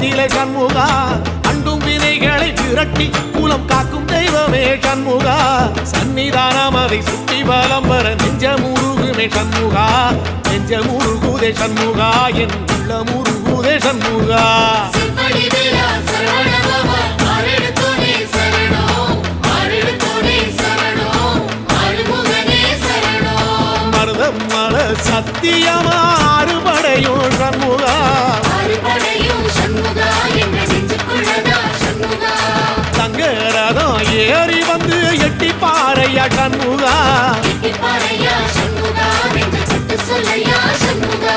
கோலத்திலே சண்முகா அண்டும் வினைகளை விரட்டி குலம் காக்கும் தெய்வமே சண்முகா சன்னிதானம் அதை சுற்றி பலம் வர நெஞ்சமுருகுமே சண்முகா நெஞ்சமுருகுதே சண்முகா என் உள்ள முருகுதே சண்முகா மருதமல சத்தியமா அறுபடையும் சண்முகா தங்கரதம் ஏறி வந்து எட்டி பாறையா சண்முகா சொல்லையா சண்முகா